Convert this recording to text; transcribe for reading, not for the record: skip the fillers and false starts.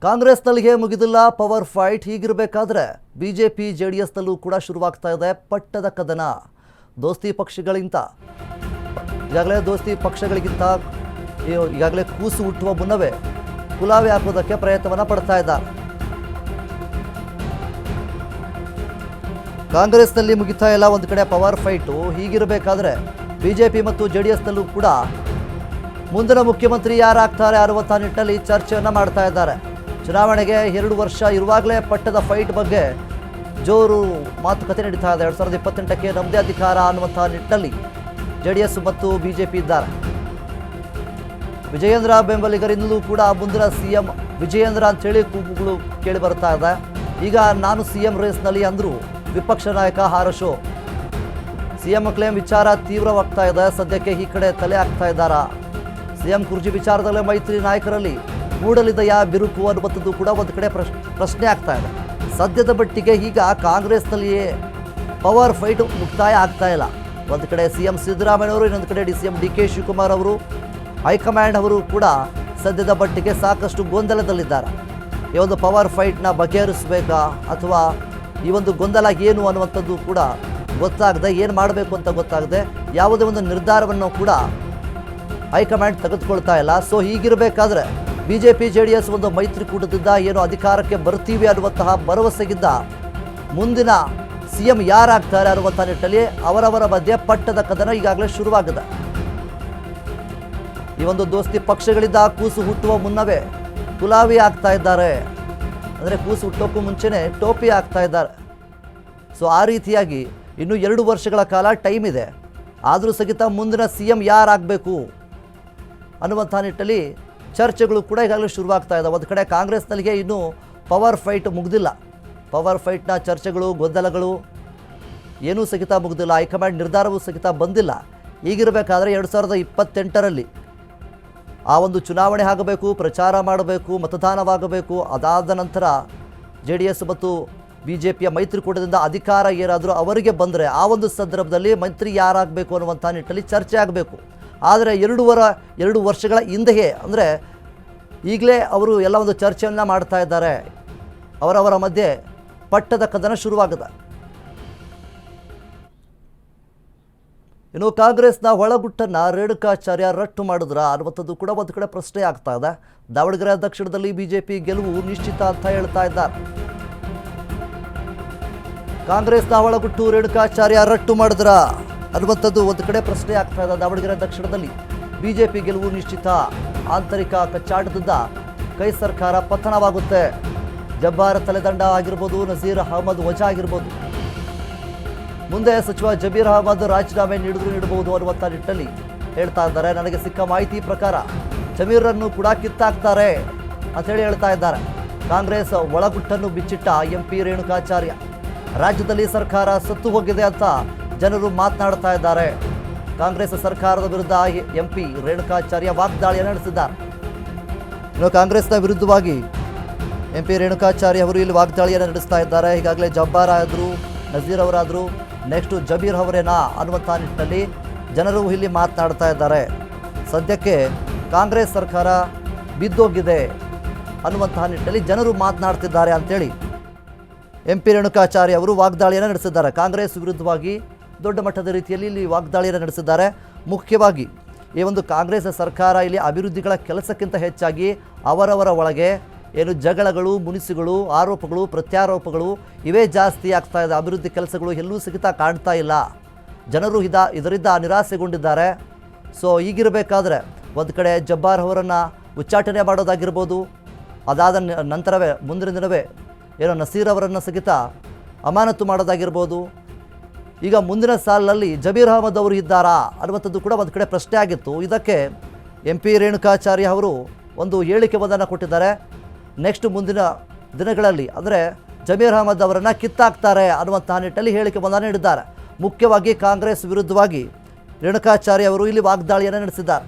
ಕಾಂಗ್ರೆಸ್ನಲ್ಲಿಗೆ ಮುಗಿದಿಲ್ಲ power fight. ಹೀಗಿರಬೇಕಾದ್ರೆ BJP ಜೆಡಿಎಸ್ನಲ್ಲೂ ಕೂಡ ಶುರುವಾಗ್ತಾ ಇದೆ ಪಟ್ಟದ ಕದನ. ದೋಸ್ತಿ ಪಕ್ಷಗಳಿಗಿಂತ ಈಗಾಗಲೇ ಕೂಸು ಹುಟ್ಟುವ ಮುನ್ನವೇ ಕುಲಾವಿ ಹಾಕೋದಕ್ಕೆ ಪ್ರಯತ್ನವನ್ನು ಪಡ್ತಾ ಇದ್ದಾರೆ. ಕಾಂಗ್ರೆಸ್ನಲ್ಲಿ ಮುಗಿತಾ ಇಲ್ಲ ಒಂದು ಕಡೆ ಪವರ್ ಫೈಟು. ಹೀಗಿರಬೇಕಾದ್ರೆ ಬಿಜೆಪಿ ಮತ್ತು ಜೆಡಿಎಸ್ನಲ್ಲೂ ಕೂಡ ಮುಂದಿನ ಮುಖ್ಯಮಂತ್ರಿ ಯಾರಾಗ್ತಾರೆ ಅನ್ನುವಂಥ ನಿಟ್ಟಿನಲ್ಲಿ ಚರ್ಚೆಯನ್ನು ಮಾಡ್ತಾ ಇದ್ದಾರೆ. ಚುನಾವಣೆಗೆ 2 ವರ್ಷ ಇರುವಾಗಲೇ ಪಟ್ಟದ ಫೈಟ್ ಬಗ್ಗೆ ಜೋರು ಮಾತುಕತೆ ನಡೀತಾ ಇದೆ. 2028ಕ್ಕೆ ನಮ್ಮದೇ ಅಧಿಕಾರ ಅನ್ನುವಂಥ ನಿಟ್ಟಿನಲ್ಲಿ ಜೆಡಿಎಸ್ ಮತ್ತು ಬಿಜೆಪಿ ಇದ್ದಾರೆ. ವಿಜಯೇಂದ್ರ ಬೆಂಬಲಿಗರಿಂದಲೂ ಕೂಡ ಮುಂದಿನ ಸಿಎಂ ವಿಜಯೇಂದ್ರ ಅಂತೇಳಿ ಕೂಗುಗಳು ಕೇಳಿ ಬರ್ತಾ ಇದೆ. ಈಗ ನಾನು ಸಿಎಂ ರೇಸ್ನಲ್ಲಿ ಅಂದರು ವಿಪಕ್ಷ ನಾಯಕ ಹಾರಶೋ. ಸಿಎಂ ಕ್ಲೇಮ್ ವಿಚಾರ ತೀವ್ರವಾಗ್ತಾ ಇದೆ. ಸದ್ಯಕ್ಕೆ ಈ ಕಡೆ ತಲೆ ಹಾಕ್ತಾ ಇದ್ದಾರಾ? ಸಿಎಂ ಕುರ್ಚಿ ವಿಚಾರದಲ್ಲೇ ಮೈತ್ರಿ ನಾಯಕರಲ್ಲಿ ಮೂಡಲಿದೆಯಾ ಬಿರುಕು ಅನ್ನುವಂಥದ್ದು ಕೂಡ ಒಂದು ಕಡೆ ಪ್ರಶ್ನೆ ಆಗ್ತಾ ಇದೆ. ಸದ್ಯದ ಮಟ್ಟಿಗೆ ಈಗ ಕಾಂಗ್ರೆಸ್ನಲ್ಲಿಯೇ ಪವರ್ ಫೈಟ್ ಮುಕ್ತಾಯ ಆಗ್ತಾ ಇಲ್ಲ. ಒಂದು ಕಡೆ ಸಿಎಂ ಸಿದ್ದರಾಮಯ್ಯವರು, ಇನ್ನೊಂದು ಕಡೆ ಸಿಎಂ ಡಿ.ಕೆ. ಶಿವಕುಮಾರ್ ಅವರು, ಹೈಕಮಾಂಡ್ ಅವರು ಕೂಡ ಸದ್ಯದ ಮಟ್ಟಿಗೆ ಸಾಕಷ್ಟು ಗೊಂದಲದಲ್ಲಿದ್ದಾರೆ. ಈ ಒಂದು ಪವರ್ ಫೈಟ್ನ ಬಗೆಹರಿಸಬೇಕಾ ಅಥವಾ ಈ ಒಂದು ಗೊಂದಲ ಏನು ಅನ್ನುವಂಥದ್ದು ಕೂಡ ಗೊತ್ತಾಗದೆ, ಏನು ಮಾಡಬೇಕು ಅಂತ ಗೊತ್ತಾಗದೆ ಯಾವುದೇ ಒಂದು ನಿರ್ಧಾರವನ್ನು ಕೂಡ ಹೈಕಮಾಂಡ್ ತೆಗೆದುಕೊಳ್ತಾ ಇಲ್ಲ. ಸೊ ಹೀಗಿರಬೇಕಾದ್ರೆ ಬಿಜೆಪಿ ಜೆಡಿಎಸ್ ಒಂದು ಮೈತ್ರಿಕೂಟದಿಂದ ಏನು ಅಧಿಕಾರಕ್ಕೆ ಬರ್ತೀವಿ ಅನ್ನುವಂತಹ ಭರವಸೆಗಿದ್ದ ಮುಂದಿನ ಸಿಎಂ ಯಾರಾಗ್ತಾರೆ ಅನ್ನುವಂಥ ನಿಟ್ಟಿನಲ್ಲಿ ಅವರವರ ಮಧ್ಯೆ ಪಟ್ಟದ ಕದನ ಈಗಾಗಲೇ ಶುರುವಾಗಿದೆ. ಈ ಒಂದು ದೋಸ್ತಿ ಪಕ್ಷಗಳಿಂದ ಕೂಸು ಹುಟ್ಟುವ ಮುನ್ನವೇ ಕುಲಾವಿ ಆಗ್ತಾ ಇದ್ದಾರೆ. ಅಂದರೆ ಕೂಸು ಹುಟ್ಟೋಕ್ಕೂ ಮುಂಚೆನೇ ಟೋಪಿ ಆಗ್ತಾ ಇದ್ದಾರೆ. ಸೊ ಆ ರೀತಿಯಾಗಿ ಇನ್ನೂ 2 ವರ್ಷಗಳ ಕಾಲ ಟೈಮ್ ಇದೆ. ಆದರೂ ಸಹಿತ ಮುಂದಿನ ಸಿಎಂ ಯಾರಾಗಬೇಕು ಅನ್ನುವಂಥ ನಿಟ್ಟಲ್ಲಿ ಚರ್ಚೆಗಳು ಕೂಡ ಈಗಾಗಲೇ ಶುರುವಾಗ್ತಾ ಇದೆ. ಒಂದು ಕಡೆ ಕಾಂಗ್ರೆಸ್ನಲ್ಲಿಗೆ ಇನ್ನೂ ಪವರ್ ಫೈಟ್ ಮುಗ್ದಿಲ್ಲ. ಪವರ್ ಫೈಟ್ನ ಚರ್ಚೆಗಳು, ಗೊಂದಲಗಳು ಏನೂ ಸಹಿತ ಮುಗ್ದಿಲ್ಲ. ಹೈಕಮಾಂಡ್ ನಿರ್ಧಾರವೂ ಸಹಿತ ಬಂದಿಲ್ಲ. ಹೀಗಿರಬೇಕಾದ್ರೆ 2028ರಲ್ಲಿ ಆ ಒಂದು ಚುನಾವಣೆ ಆಗಬೇಕು, ಪ್ರಚಾರ ಮಾಡಬೇಕು, ಮತದಾನವಾಗಬೇಕು. ಅದಾದ ನಂತರ ಜೆಡಿಎಸ್ ಮತ್ತು ಬಿಜೆಪಿಯ ಮೈತ್ರಿಕೂಟದಿಂದ ಅಧಿಕಾರ ಏನಾದರೂ ಅವರಿಗೆ ಬಂದರೆ ಆ ಒಂದು ಸಂದರ್ಭದಲ್ಲಿ ಮಂತ್ರಿ ಯಾರಾಗಬೇಕು ಅನ್ನುವಂಥ ನಿಟ್ಟಿನಲ್ಲಿ ಚರ್ಚೆ ಆಗಬೇಕು. ಆದರೆ 2 ವರ್ಷಗಳ ಹಿಂದೆಯೇ, ಅಂದರೆ ಈಗಲೇ ಅವರು ಎಲ್ಲ ಒಂದು ಚರ್ಚೆಯನ್ನು ಮಾಡ್ತಾ ಇದ್ದಾರೆ. ಅವರವರ ಮಧ್ಯೆ ಪಟ್ಟದ ಕದನ ಶುರುವಾಗಿದೆ. ಇನ್ನು ಕಾಂಗ್ರೆಸ್ನ ಒಳಗುಟ್ಟನ್ನು ರೇಣುಕಾಚಾರ್ಯ ರಟ್ಟು ಮಾಡಿದ್ರ ಅನ್ನುವಂಥದ್ದು ಕೂಡ ಒಂದು ಕಡೆ ಪ್ರಶ್ನೆ ಆಗ್ತಾ ಇದೆ. ದಾವಣಗೆರೆ ದಕ್ಷಿಣದಲ್ಲಿ ಬಿಜೆಪಿ ಗೆಲುವು ನಿಶ್ಚಿತ ಅಂತ ಹೇಳ್ತಾ ಇದ್ದಾರೆ. ಕಾಂಗ್ರೆಸ್ನ ಒಳಗುಟ್ಟು ರೇಣುಕಾಚಾರ್ಯ ರಟ್ಟು ಮಾಡಿದ್ರ ಅನ್ನುವಂಥದ್ದು ಒಂದು ಕಡೆ ಪ್ರಶ್ನೆ ಆಗ್ತಾ ಇದೆ. ದಾವಣಗೆರೆ ದಕ್ಷಿಣದಲ್ಲಿ ಬಿಜೆಪಿ ಗೆಲುವು ನಿಶ್ಚಿತ. ಆಂತರಿಕ ಕಚ್ಚಾಟದಿಂದ ಕೈ ಸರ್ಕಾರ ಪತನವಾಗುತ್ತೆ. ಜಬ್ಬಾರ್ ತಲೆದಂಡ ಆಗಿರ್ಬೋದು, ನಜೀರ್ ಅಹಮದ್ ವಜಾ ಆಗಿರ್ಬೋದು. ಮುಂದೆ ಸಚಿವ ಜಬೀರ್ ಅಹಮದ್ ರಾಜೀನಾಮೆ ನೀಡಬಹುದು ಅನ್ನುವಂಥ ನಿಟ್ಟಿನಲ್ಲಿ ಹೇಳ್ತಾ ಇದ್ದಾರೆ. ನನಗೆ ಸಿಕ್ಕ ಮಾಹಿತಿ ಪ್ರಕಾರ ಜಮೀರನ್ನು ಕೂಡ ಕಿತ್ತಾಕ್ತಾರೆ ಅಂಥೇಳಿ ಹೇಳ್ತಾ ಇದ್ದಾರೆ. ಕಾಂಗ್ರೆಸ್ ಒಳಗುಟ್ಟನ್ನು ಬಿಚ್ಚಿಟ್ಟ ಎಂಪಿ ರೇಣುಕಾಚಾರ್ಯ. ರಾಜ್ಯದಲ್ಲಿ ಸರ್ಕಾರ ಸತ್ತು ಹೋಗಿದೆ ಅಂತ ಜನರು ಮಾತನಾಡ್ತಾ ಇದ್ದಾರೆ. ಕಾಂಗ್ರೆಸ್ ಸರ್ಕಾರದ ವಿರುದ್ಧ ಎಂಪಿ ರೇಣುಕಾಚಾರ್ಯ ವಾಗ್ದಾಳಿಯನ್ನು ನಡೆಸಿದ್ದಾರೆ. ಇನ್ನು ಕಾಂಗ್ರೆಸ್ನ ವಿರುದ್ಧವಾಗಿ ಎಂಪಿ ರೇಣುಕಾಚಾರ್ಯ ಅವರು ಇಲ್ಲಿ ವಾಗ್ದಾಳಿಯನ್ನು ನಡೆಸ್ತಾ ಇದ್ದಾರೆ. ಈಗಾಗಲೇ ಜಬ್ಬಾರ್ ಆದರು, ನಜೀರ್ ಅವರಾದರು, ನೆಕ್ಸ್ಟ್ ಜಬೀರ್ ಅವರೇನಾ ಅನ್ನುವಂಥ ನಿಟ್ಟಿನಲ್ಲಿ ಜನರು ಇಲ್ಲಿ ಮಾತನಾಡ್ತಾ ಇದ್ದಾರೆ. ಸದ್ಯಕ್ಕೆ ಕಾಂಗ್ರೆಸ್ ಸರ್ಕಾರ ಬಿದ್ದೋಗಿದೆ ಅನ್ನುವಂತಹ ನಿಟ್ಟಿನಲ್ಲಿ ಜನರು ಮಾತನಾಡ್ತಿದ್ದಾರೆ ಅಂಥೇಳಿ ಎಂಪಿ ರೇಣುಕಾಚಾರ್ಯ ಅವರು ವಾಗ್ದಾಳಿಯನ್ನು ನಡೆಸಿದ್ದಾರೆ. ಕಾಂಗ್ರೆಸ್ ವಿರುದ್ಧವಾಗಿ ದೊಡ್ಡ ಮಟ್ಟದ ರೀತಿಯಲ್ಲಿ ಇಲ್ಲಿ ವಾಗ್ದಾಳಿಯನ್ನು ನಡೆಸಿದ್ದಾರೆ. ಮುಖ್ಯವಾಗಿ ಈ ಒಂದು ಕಾಂಗ್ರೆಸ್ ಸರ್ಕಾರ ಇಲ್ಲಿ ಅಭಿವೃದ್ಧಿಗಳ ಕೆಲಸಕ್ಕಿಂತ ಹೆಚ್ಚಾಗಿ ಅವರವರ ಒಳಗೆ ಏನು ಜಗಳಗಳು, ಮುನಿಸುಗಳು, ಆರೋಪಗಳು, ಪ್ರತ್ಯಾರೋಪಗಳು ಇವೇ ಜಾಸ್ತಿ ಆಗ್ತಾ ಇದೆ. ಅಭಿವೃದ್ಧಿ ಕೆಲಸಗಳು ಎಲ್ಲೂ ಸಹಿತ ಕಾಣ್ತಾ ಇಲ್ಲ. ಜನರು ಇದರಿಂದ ನಿರಾಸೆಗೊಂಡಿದ್ದಾರೆ. ಸೊ ಹೀಗಿರಬೇಕಾದ್ರೆ ಒಂದು ಕಡೆ ಜಬ್ಬಾರ್ ಅವರನ್ನು ಉಚ್ಚಾಟನೆ ಮಾಡೋದಾಗಿರ್ಬೋದು, ಅದಾದ ನಂತರವೇ ಮುಂದಿನ ದಿನವೇ ಏನೋ ನಸೀರ್ ಅವರನ್ನು ಸಹಿತ ಅಮಾನತು ಮಾಡೋದಾಗಿರ್ಬೋದು. ಈಗ ಮುಂದಿನ ಸಾಲಿನಲ್ಲಿ ಜಬೀರ್ ಅಹಮದ್ ಅವರು ಇದ್ದಾರಾ ಅನ್ನುವಂಥದ್ದು ಕೂಡ ಒಂದು ಕಡೆ ಪ್ರಶ್ನೆ ಆಗಿತ್ತು. ಇದಕ್ಕೆ ಎಂಪಿ ರೇಣುಕಾಚಾರ್ಯ ಅವರು ಒಂದು ಹೇಳಿಕೆಯನ್ನು ಕೊಟ್ಟಿದ್ದಾರೆ. ನೆಕ್ಸ್ಟ್ ಮುಂದಿನ ದಿನಗಳಲ್ಲಿ ಅಂದರೆ ಜಬೀರ್ ಅಹಮದ್ ಅವರನ್ನು ಕಿತ್ತಾಕ್ತಾರೆ ಅನ್ನುವಂತಹ ನಿಟ್ಟಿನಲ್ಲಿ ಹೇಳಿಕೆಯನ್ನು ನೀಡಿದ್ದಾರೆ. ಮುಖ್ಯವಾಗಿ ಕಾಂಗ್ರೆಸ್ ವಿರುದ್ಧವಾಗಿ ರೇಣುಕಾಚಾರ್ಯ ಅವರು ಇಲ್ಲಿ ವಾಗ್ದಾಳಿಯನ್ನು ನಡೆಸಿದ್ದಾರೆ.